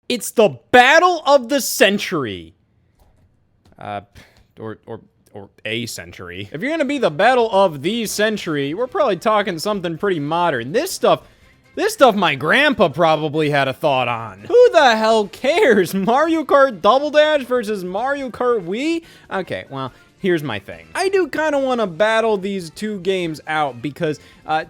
It's the battle of the century. Or a century. If you're gonna be the battle of the century, we're probably talking something pretty modern. This stuff my grandpa probably had a thought on. Who the hell cares? Mario Kart Double Dash versus Mario Kart Wii? Okay, well, here's my thing. I do kind of want to battle these two games out because,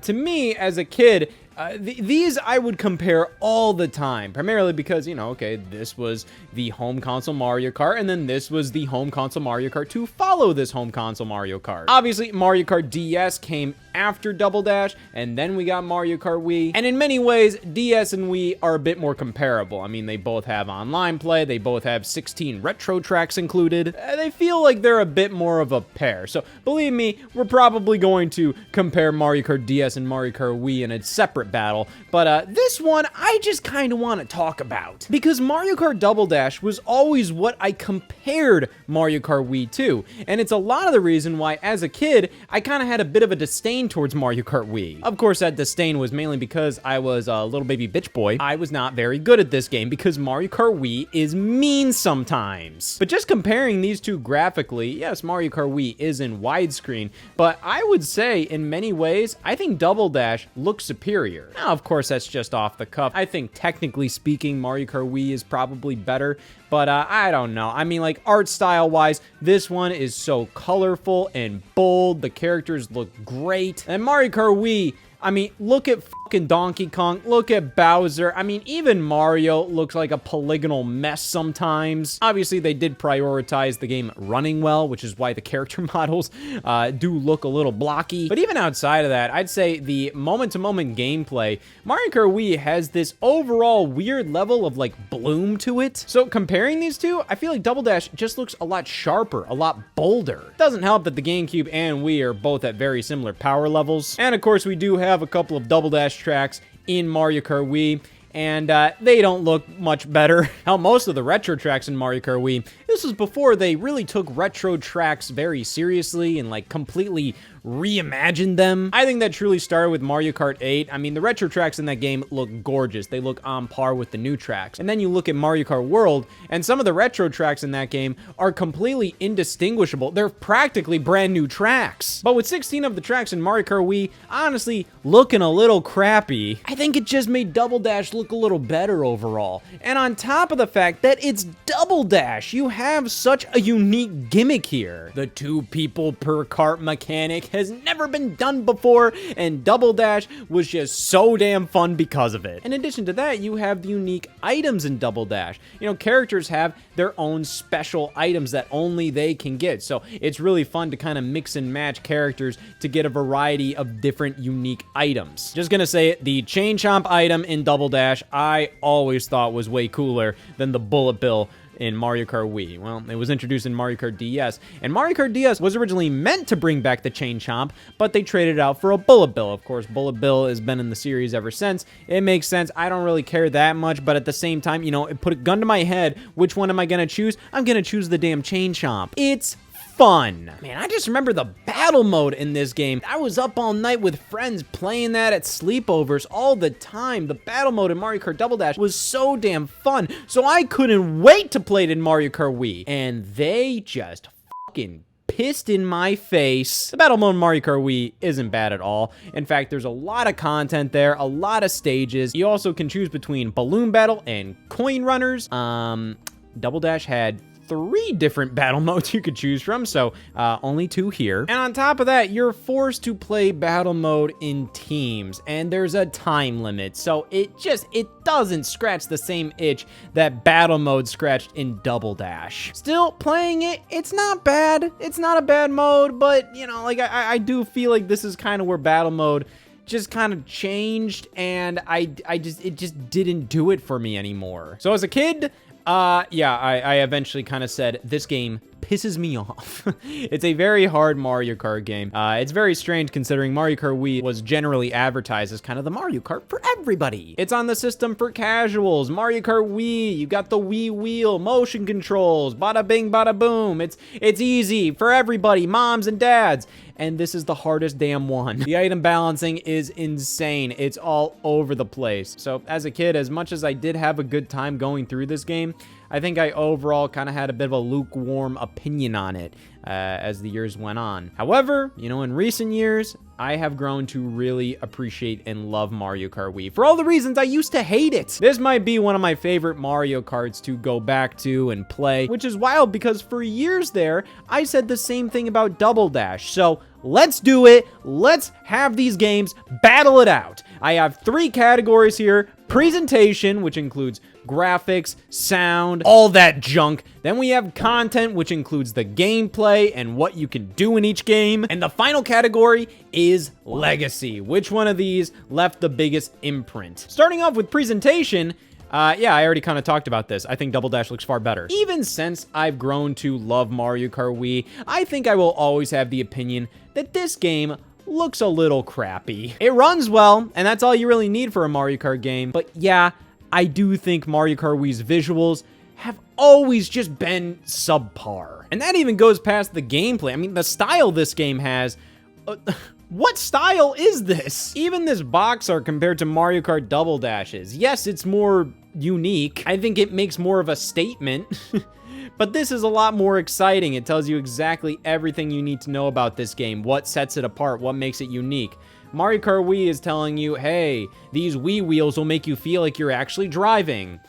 to me, as a kid, these I would compare all the time, primarily because, you know, okay, this was the home console Mario Kart, and then this was the home console Mario Kart to follow this home console Mario Kart. Obviously, Mario Kart DS came after Double Dash, and then we got Mario Kart Wii, and in many ways, DS and Wii are a bit more comparable. I mean, they both have online play, they both have 16 retro tracks included. They feel like they're a bit more of a pair, so believe me, we're probably going to compare Mario Kart DS and Mario Kart Wii in a separate battle, but this one I just kind of want to talk about because Mario Kart Double Dash was always what I compared Mario Kart Wii to, and it's a lot of the reason why as a kid I kind of had a bit of a disdain towards Mario Kart Wii. Of course, that disdain was mainly because I was a little baby bitch boy. I was not very good at this game because Mario Kart Wii is mean sometimes. But just comparing these two graphically, yes, Mario Kart Wii is in widescreen, but I would say in many ways I think Double Dash looks superior. Now, of course, that's just off the cuff. I think technically speaking, Mario Kart Wii is probably better, but I don't know. I mean, like, art style wise, this one is so colorful and bold. The characters look great. And Mario Kart Wii, I mean, look at fucking Donkey Kong, look at Bowser. I mean, even Mario looks like a polygonal mess sometimes. Obviously, they did prioritize the game running well, which is why the character models do look a little blocky. But even outside of that, I'd say the moment-to-moment gameplay, Mario Kart Wii has this overall weird level of, like, bloom to it. So comparing these two, I feel like Double Dash just looks a lot sharper, a lot bolder. It doesn't help that the GameCube and Wii are both at very similar power levels. And of course, we do have a couple of Double Dash tracks in Mario Kart Wii, and they don't look much better. Hell, most of the retro tracks in Mario Kart Wii, this was before they really took retro tracks very seriously and like completely reimagined them. I think that truly started with Mario Kart 8. I mean, the retro tracks in that game look gorgeous. They look on par with the new tracks. And then you look at Mario Kart World, and some of the retro tracks in that game are completely indistinguishable. They're practically brand new tracks. But with 16 of the tracks in Mario Kart Wii, honestly, looking a little crappy, I think it just made Double Dash look a little better overall. And on top of the fact that it's Double Dash, you have such a unique gimmick here. The 2 people per kart mechanic has never been done before, and Double Dash was just so damn fun because of it. In addition to that, you have the unique items in Double Dash. You know, characters have their own special items that only they can get, so it's really fun to kind of mix and match characters to get a variety of different unique items. Just gonna say it, the Chain Chomp item in Double Dash, I always thought was way cooler than the Bullet Bill in Mario Kart Wii. Well, it was introduced in Mario Kart DS, and Mario Kart DS was originally meant to bring back the Chain Chomp, but they traded it out for a Bullet Bill. Of course, Bullet Bill has been in the series ever since. It makes sense. I don't really care that much, but at the same time, you know, it put a gun to my head. Which one am I gonna choose? I'm gonna choose the damn Chain Chomp. It's fun. Man, I just remember the battle mode in this game. I was up all night with friends playing that at sleepovers all the time. The battle mode in Mario Kart Double Dash was so damn fun, so I couldn't wait to play it in Mario Kart Wii. And they just fucking pissed in my face. The battle mode in Mario Kart Wii isn't bad at all. In fact, there's a lot of content there, a lot of stages. You also can choose between balloon battle and coin runners. Double Dash had 3 different battle modes you could choose from, so only 2 here. And on top of that, you're forced to play battle mode in teams, and there's a time limit, so it doesn't scratch the same itch that battle mode scratched in Double Dash. Still, playing it, it's not bad. It's not a bad mode, but, you know, like, I do feel like this is kind of where battle mode just kind of changed, and it just didn't do it for me anymore. So as a kid, yeah, I eventually kind of said, this game pisses me off. It's a very hard Mario Kart game. It's very strange considering Mario Kart Wii was generally advertised as kind of the Mario Kart for everybody. It's on the system for casuals. Mario Kart Wii, you got the Wii wheel, motion controls, bada bing, bada boom. It's easy for everybody, moms and dads. And this is the hardest damn one. The item balancing is insane. It's all over the place. So as a kid, as much as I did have a good time going through this game, I think I overall kind of had a bit of a lukewarm opinion on it as the years went on. However, you know, in recent years, I have grown to really appreciate and love Mario Kart Wii for all the reasons I used to hate it. This might be one of my favorite Mario Karts to go back to and play, which is wild because for years there, I said the same thing about Double Dash. So let's do it. Let's have these games battle it out. I have 3 categories here. Presentation, which includes graphics, sound, all that junk. Then we have content, which includes the gameplay and what you can do in each game. And the final category is legacy. Which one of these left the biggest imprint? Starting off with presentation, yeah, I already kind of talked about this. I think Double Dash looks far better. Even since I've grown to love Mario Kart Wii, I think I will always have the opinion that this game looks a little crappy. It runs well, and that's all you really need for a Mario Kart game. But yeah, I do think Mario Kart Wii's visuals have always just been subpar. And that even goes past the gameplay. I mean, the style this game has... what style is this? Even this box art compared to Mario Kart Double Dashes. Yes, it's more unique. I think it makes more of a statement. But this is a lot more exciting. It tells you exactly everything you need to know about this game, what sets it apart, what makes it unique. Mario Kart Wii is telling you, hey, these Wii wheels will make you feel like you're actually driving.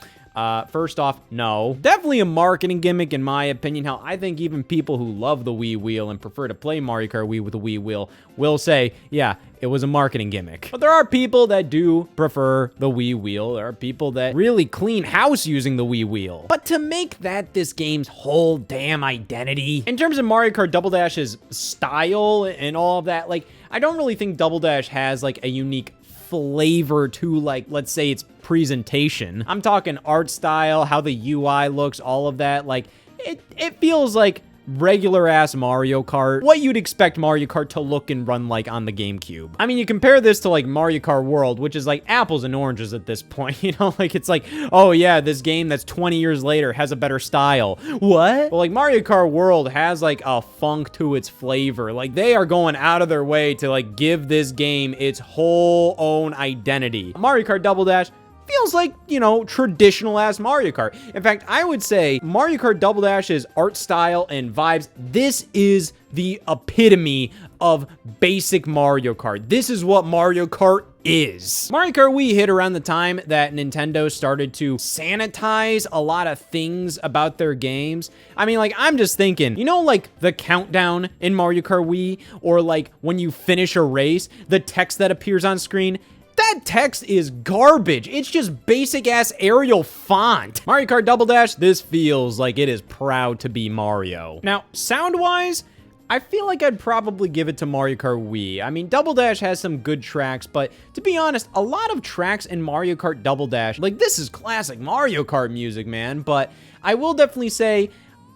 First off, no. Definitely a marketing gimmick in my opinion. How I think even people who love the Wii wheel and prefer to play Mario Kart Wii with the Wii wheel will say, yeah, it was a marketing gimmick. But there are people that do prefer the Wii wheel. There are people that really clean house using the Wii wheel. But to make that this game's whole damn identity, in terms of Mario Kart Double Dash's style and all of that, like, I don't really think Double Dash has like a unique flavor to, like, let's say its presentation. I'm talking art style, how the UI looks, all of that. Like, it feels like regular ass Mario Kart, what you'd expect Mario Kart to look and run like on the GameCube. I mean, you compare this to like Mario Kart World, which is like apples and oranges at this point, you know, like it's like, oh yeah, this game that's 20 years later has a better style. What? Well, like Mario Kart World has like a funk to its flavor. Like they are going out of their way to like give this game its whole own identity. Mario Kart Double Dash feels like, you know, traditional ass Mario Kart. In fact, I would say Mario Kart Double Dash's art style and vibes, this is the epitome of basic Mario Kart. This is what Mario Kart is. Mario Kart Wii hit around the time that Nintendo started to sanitize a lot of things about their games. I mean, like, I'm just thinking, you know, like the countdown in Mario Kart Wii, or like when you finish a race, the text that appears on screen, that text is garbage. It's just basic ass Arial font. Mario Kart Double Dash, this feels like it is proud to be Mario. Now, sound-wise, I feel like I'd probably give it to Mario Kart Wii. I mean, Double Dash has some good tracks, but to be honest, a lot of tracks in Mario Kart Double Dash, like this is classic Mario Kart music, man, but I will definitely say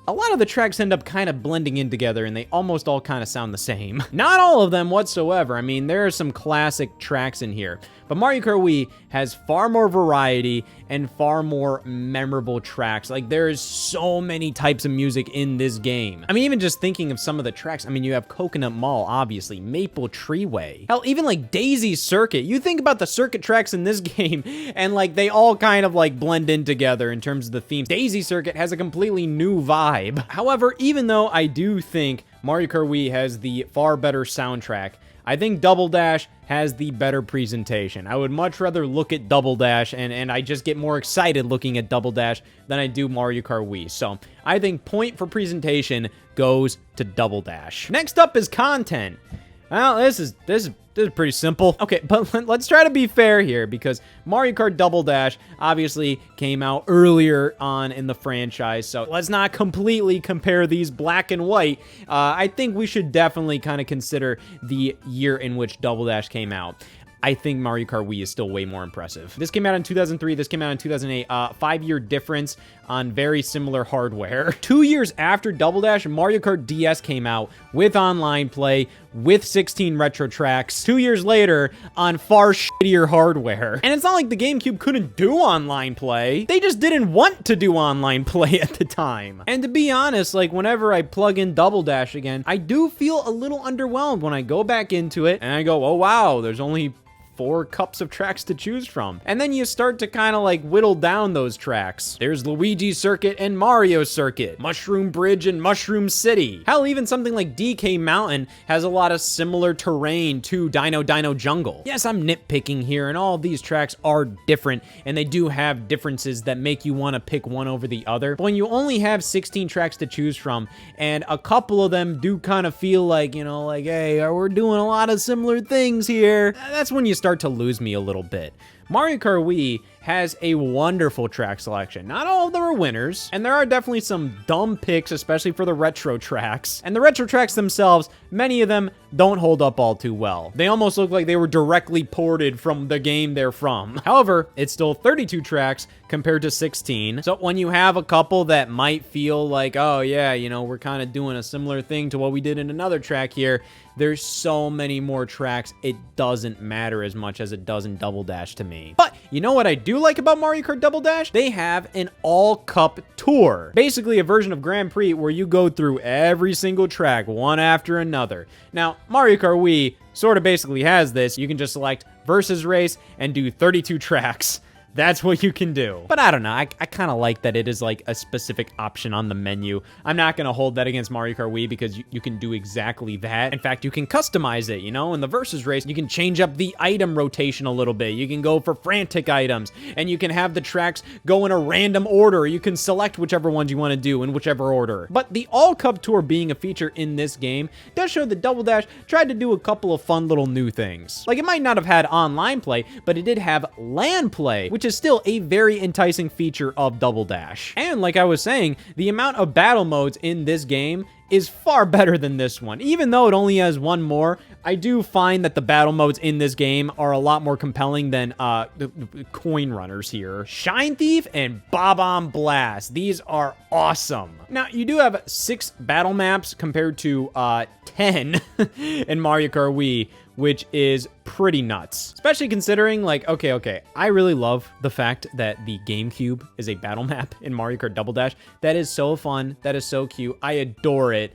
a lot of the tracks end up kind of blending in together and they almost all kind of sound the same. Not all of them whatsoever. I mean, there are some classic tracks in here, but Mario Kart Wii has far more variety and far more memorable tracks. Like, there's so many types of music in this game. I mean, even just thinking of some of the tracks, I mean, you have Coconut Mall, obviously, Maple Treeway. Hell, even like Daisy Circuit. You think about the circuit tracks in this game, and like, they all kind of like blend in together in terms of the themes. Daisy Circuit has a completely new vibe. However, even though I do think Mario Kart Wii has the far better soundtrack, I think Double Dash has the better presentation. I would much rather look at Double Dash, and I just get more excited looking at Double Dash than I do Mario Kart Wii. So I think point for presentation goes to Double Dash. Next up is content. Well, this is pretty simple. Okay, but let's try to be fair here, because Mario Kart Double Dash obviously came out earlier on in the franchise, so let's not completely compare these black and white. I think we should definitely kind of consider the year in which Double Dash came out. I think Mario Kart Wii is still way more impressive. This came out in 2003. This came out in 2008. 5-year difference on very similar hardware. 2 years after Double Dash, Mario Kart DS came out with online play, with 16 retro tracks. 2 years later on far shittier hardware. And it's not like the GameCube couldn't do online play. They just didn't want to do online play at the time. And to be honest, like whenever I plug in Double Dash again, I do feel a little underwhelmed when I go back into it and I go, oh wow, there's only 4 cups of tracks to choose from. And then you start to kind of like whittle down those tracks. There's Luigi Circuit and Mario Circuit, Mushroom Bridge and Mushroom City. Hell, even something like DK Mountain has a lot of similar terrain to Dino Dino Jungle. Yes, I'm nitpicking here, and all of these tracks are different, and they do have differences that make you want to pick one over the other. But when you only have 16 tracks to choose from, and a couple of them do kind of feel like, you know, like, hey, we're doing a lot of similar things here, that's when you start to lose me a little bit. Mario Kart Wii has a wonderful track selection. Not all of them are winners, and there are definitely some dumb picks, especially for the retro tracks. And the retro tracks themselves, many of them don't hold up all too well. They almost look like they were directly ported from the game they're from. However, it's still 32 tracks compared to 16. So when you have a couple that might feel like, oh yeah, you know, we're kind of doing a similar thing to what we did in another track here, there's so many more tracks, it doesn't matter as much as it does in Double Dash to me. But you know what I do like about Mario Kart Double Dash? They have an all-cup tour. Basically a version of Grand Prix where you go through every single track, one after another. Now, Mario Kart Wii sort of basically has this. You can just select Versus Race and do 32 tracks. That's what you can do. But I don't know, I kind of like that it is like a specific option on the menu. I'm not going to hold that against Mario Kart Wii because you can do exactly that. In fact, you can customize it, you know? In the Versus Race, you can change up the item rotation a little bit. You can go for frantic items, and you can have the tracks go in a random order. You can select whichever ones you want to do in whichever order. But the All-Cup Tour being a feature in this game does show that Double Dash tried to do a couple of fun little new things. Like, it might not have had online play, but it did have LAN play, which is still a very enticing feature of Double Dash. And like I was saying, the amount of battle modes in this game is far better than this one. Even though it only has one more, I do find that the battle modes in this game are a lot more compelling than the coin runners here. Shine Thief and Bob-omb Blast. These are awesome. Now, you do have 6 battle maps compared to 10 in Mario Kart Wii, which is pretty nuts. Especially considering, like, okay, I really love the fact that the GameCube is a battle map in Mario Kart Double Dash. That is so fun. That is so cute. I adore it.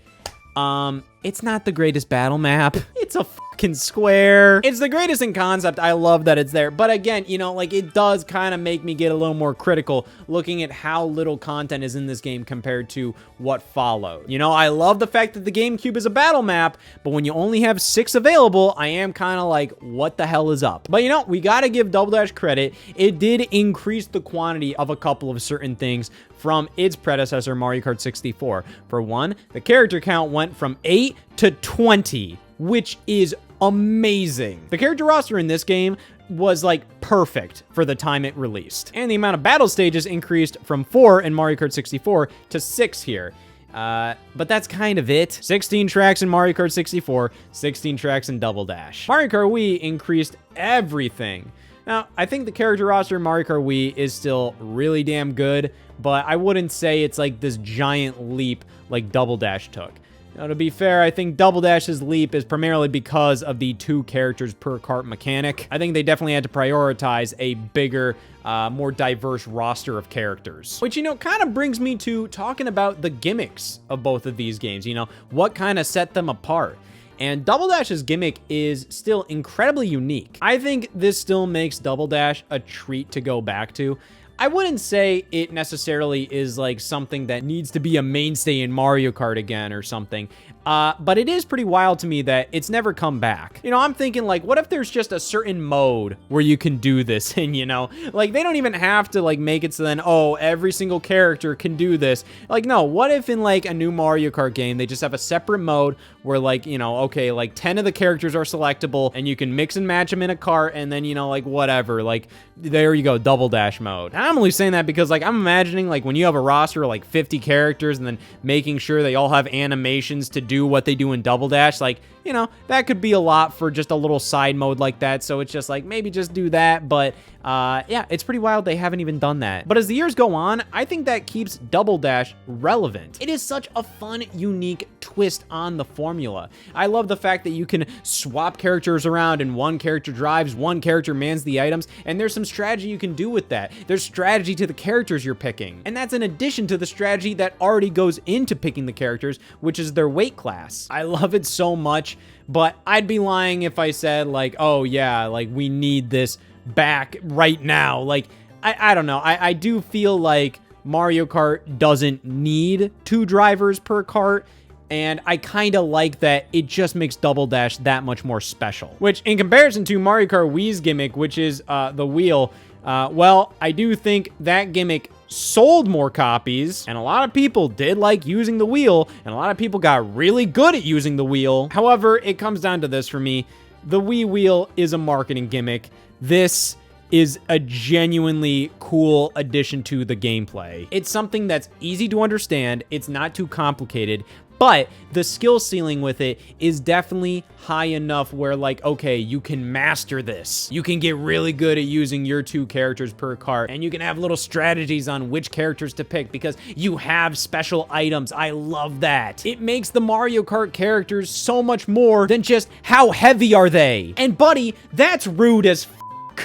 It's not the greatest battle map. It's a fucking square. It's the greatest in concept. I love that it's there. But again, you know, like, it does kind of make me get a little more critical looking at how little content is in this game compared to what followed. You know, I love the fact that the GameCube is a battle map, but when you only have 6 available, I am kind of like, what the hell is up? But you know, we got to give Double Dash credit. It did increase the quantity of a couple of certain things from its predecessor, Mario Kart 64. For one, the character count went from 8 to 20, which is amazing. The character roster in this game was like perfect for the time it released. And the amount of battle stages increased from 4 in Mario Kart 64 to 6 here. But that's kind of it. 16 tracks in Mario Kart 64, 16 tracks in Double Dash. Mario Kart Wii increased everything. Now, I think the character roster in Mario Kart Wii is still really damn good, but I wouldn't say it's like this giant leap like Double Dash took. Now, to be fair, I think Double Dash's leap is primarily because of the 2 characters per kart mechanic. I think they definitely had to prioritize a bigger, more diverse roster of characters. Which, you know, kind of brings me to talking about the gimmicks of both of these games. You know, what kind of set them apart? And Double Dash's gimmick is still incredibly unique. I think this still makes Double Dash a treat to go back to. I wouldn't say it necessarily is like something that needs to be a mainstay in Mario Kart again or something. But it is pretty wild to me that it's never come back. You know, I'm thinking like, what if there's just a certain mode where you can do this? And you know, like they don't even have to like make it so then, oh, every single character can do this. Like, no, what if in like a new Mario Kart game, they just have a separate mode where like, you know, okay, like 10 of the characters are selectable and you can mix and match them in a cart and then, you know, like whatever, like there you go, Double Dash mode. And I'm only saying that because like I'm imagining like when you have a roster of like 50 characters and then making sure they all have animations to do do what they do in Double Dash. Like, you know, that could be a lot for just a little side mode like that. So it's just like, maybe just do that. But yeah, it's pretty wild they haven't even done that. But as the years go on, I think that keeps Double Dash relevant. It is such a fun, unique twist on the formula. I love the fact that you can swap characters around and one character drives, one character mans the items, and there's some strategy you can do with that. There's strategy to the characters you're picking. And that's in addition to the strategy that already goes into picking the characters, which is their weight class. I love it so much, but I'd be lying if I said like, oh yeah, like we need this back right now. Like, I don't know. I do feel like Mario Kart doesn't need 2 drivers per kart, and I kind of like that it just makes Double Dash that much more special. Which, in comparison to Mario Kart Wii's gimmick, which is the wheel, well, I do think that gimmick sold more copies, and a lot of people did like using the wheel, and a lot of people got really good at using the wheel. However, it comes down to this for me. The Wii wheel is a marketing gimmick. This is a genuinely cool addition to the gameplay. It's something that's easy to understand. It's not too complicated, but the skill ceiling with it is definitely high enough where, like, okay, you can master this. You can get really good at using your 2 characters per kart, and you can have little strategies on which characters to pick because you have special items. I love that. It makes the Mario Kart characters so much more than just how heavy are they. And buddy, that's rude as f.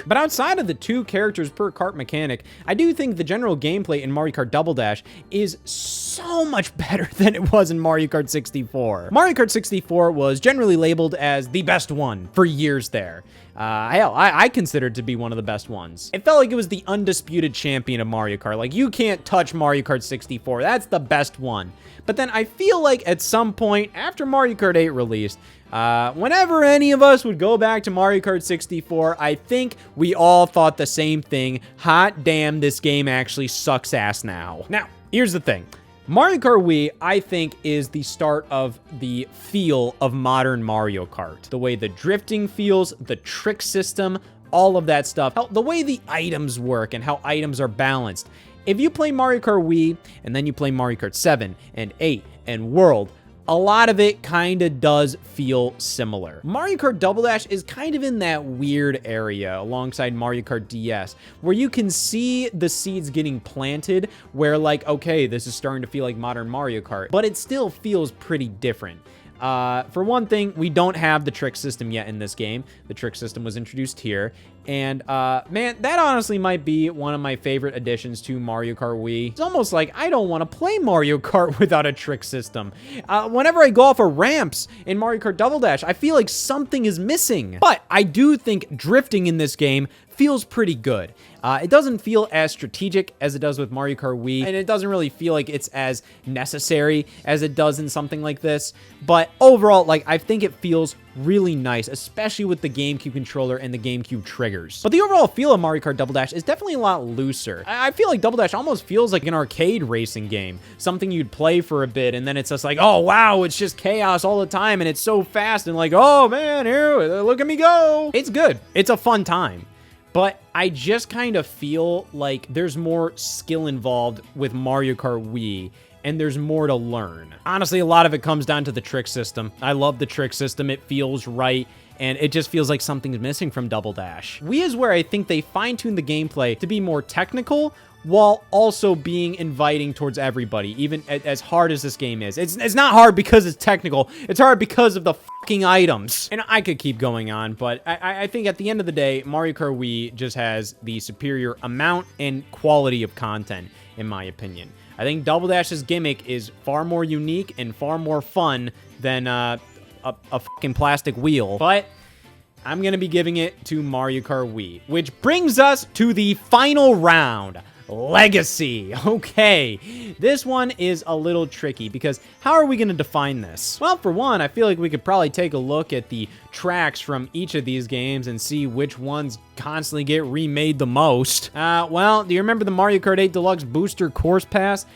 But outside of the 2 characters per kart mechanic, I do think the general gameplay in Mario Kart Double Dash is so much better than it was in Mario Kart 64. Mario Kart 64 was generally labeled as the best one for years there. Hell, I consider it to be one of the best ones. It felt like it was the undisputed champion of Mario Kart. Like, you can't touch Mario Kart 64. That's the best one. But then I feel like at some point after Mario Kart 8 released, whenever any of us would go back to Mario Kart 64, I think we all thought the same thing. Hot damn, this game actually sucks ass now. Now, here's the thing. Mario Kart Wii, I think, is the start of the feel of modern Mario Kart. The way the drifting feels, the trick system, all of that stuff. The way the items work and how items are balanced. If you play Mario Kart Wii, and then you play Mario Kart 7 and 8 and World, a lot of it kind of does feel similar. Mario Kart Double Dash is kind of in that weird area alongside Mario Kart DS, where you can see the seeds getting planted, where like, okay, this is starting to feel like modern Mario Kart, but it still feels pretty different. For one thing, we don't have the trick system yet in this game. The trick system was introduced here. And, man, that honestly might be one of my favorite additions to Mario Kart Wii. It's almost like I don't want to play Mario Kart without a trick system. Whenever I go off of ramps in Mario Kart Double Dash, I feel like something is missing. But I do think drifting in this game feels pretty good. It doesn't feel as strategic as it does with Mario Kart Wii, and it doesn't really feel like it's as necessary as it does in something like this. But overall, like, I think it feels really nice, especially with the GameCube controller and the GameCube triggers. But the overall feel of Mario Kart Double Dash is definitely a lot looser. I feel like Double Dash almost feels like an arcade racing game, something you'd play for a bit, and then it's just like, oh wow, it's just chaos all the time, and it's so fast, and like, oh man, here, look at me go. It's good. It's a fun time. But I just kind of feel like there's more skill involved with Mario Kart Wii, and there's more to learn. Honestly, a lot of it comes down to the trick system. I love the trick system. It feels right, and it just feels like something's missing from Double Dash. Wii is where I think they fine-tuned the gameplay to be more technical, while also being inviting towards everybody, even as hard as this game is. It's not hard because it's technical. It's hard because of the fucking items. And I could keep going on, but I think at the end of the day, Mario Kart Wii just has the superior amount and quality of content, in my opinion. I think Double Dash's gimmick is far more unique and far more fun than a fucking plastic wheel. But I'm gonna be giving it to Mario Kart Wii, which brings us to the final round. Legacy. Okay, this one is a little tricky because how are we going to define this? Well, for one, I feel like we could probably take a look at the tracks from each of these games and see which ones constantly get remade the most. Well, do you remember the Mario Kart 8 Deluxe Booster Course Pass?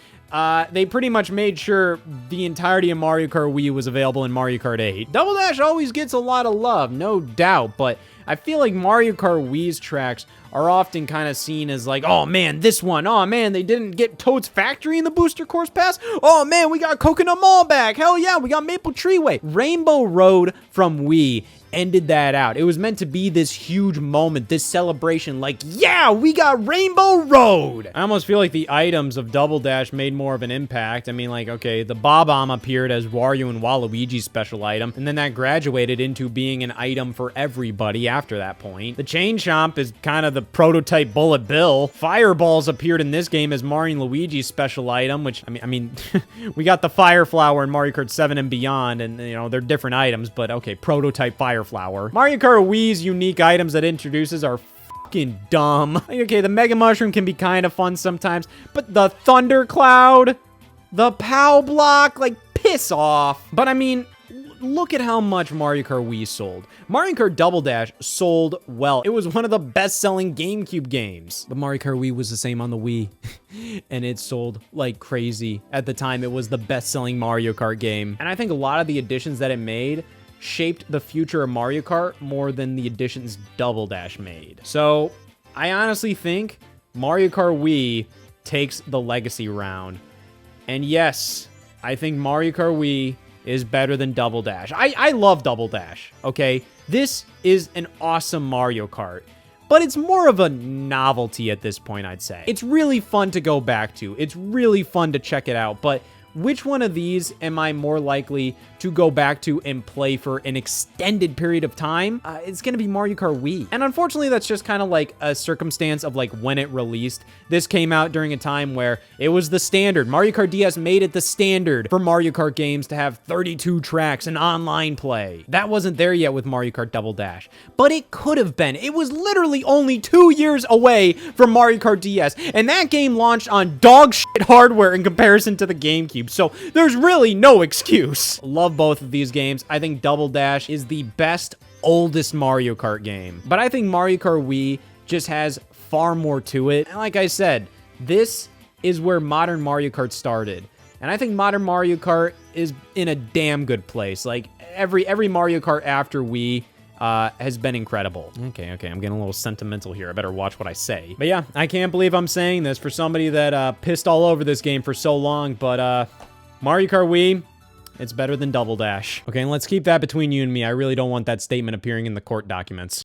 they pretty much made sure the entirety of Mario Kart Wii was available in Mario Kart 8. Double Dash always gets a lot of love, no doubt, but I feel like Mario Kart Wii's tracks are often kind of seen as like, oh man, this one, oh man, they didn't get Toad's Factory in the Booster Course Pass, oh man, we got Coconut Mall back, hell yeah, we got Maple Treeway. Rainbow Road from Wii ended that out. It was meant to be this huge moment, this celebration, like, yeah, we got Rainbow Road! I almost feel like the items of Double Dash made more of an impact. I mean, like, okay, the Bob-omb appeared as Wario and Waluigi's special item, and then that graduated into being an item for everybody after that point. The Chain Chomp is kind of the prototype Bullet Bill. Fireballs appeared in this game as Mario and Luigi's special item, which, I mean, we got the Fire Flower in Mario Kart 7 and beyond, and, you know, they're different items, but okay, prototype Fire Flower. Mario Kart Wii's unique items that it introduces are fucking dumb. Like, okay, the Mega Mushroom can be kind of fun sometimes, but the Thunder Cloud, the POW Block, like, piss off. But I mean, look at how much Mario Kart Wii sold. Mario Kart Double Dash sold well. It was one of the best-selling GameCube games. But Mario Kart Wii was the same on the Wii, and it sold like crazy. At the time, it was the best-selling Mario Kart game. And I think a lot of the additions that it made shaped the future of Mario Kart more than the additions Double Dash made. So I honestly think Mario Kart Wii takes the legacy round. And yes, I think Mario Kart Wii is better than Double Dash. I love Double Dash, okay? This is an awesome Mario Kart, but it's more of a novelty at this point, I'd say. It's really fun to go back to. It's really fun to check it out, but which one of these am I more likely to go back to and play for an extended period of time? It's gonna be Mario Kart Wii. And unfortunately, that's just kind of like a circumstance of like when it released. This came out during a time where it was the standard. Mario Kart DS made it the standard for Mario Kart games to have 32 tracks and online play. That wasn't there yet with Mario Kart Double Dash, but it could have been. It was literally only 2 years away from Mario Kart DS, and that game launched on dog shit hardware in comparison to the GameCube, so there's really no excuse. Love both of these games. I think Double Dash is the best, oldest Mario Kart game, but I think Mario Kart Wii just has far more to it. And like I said, this is where modern Mario Kart started. And I think modern Mario Kart is in a damn good place. Like, every Mario Kart after Wii has been incredible. Okay, I'm getting a little sentimental here. I better watch what I say. But yeah, I can't believe I'm saying this for somebody that pissed all over this game for so long, but Mario Kart Wii, it's better than Double Dash. Okay, and let's keep that between you and me. I really don't want that statement appearing in the court documents.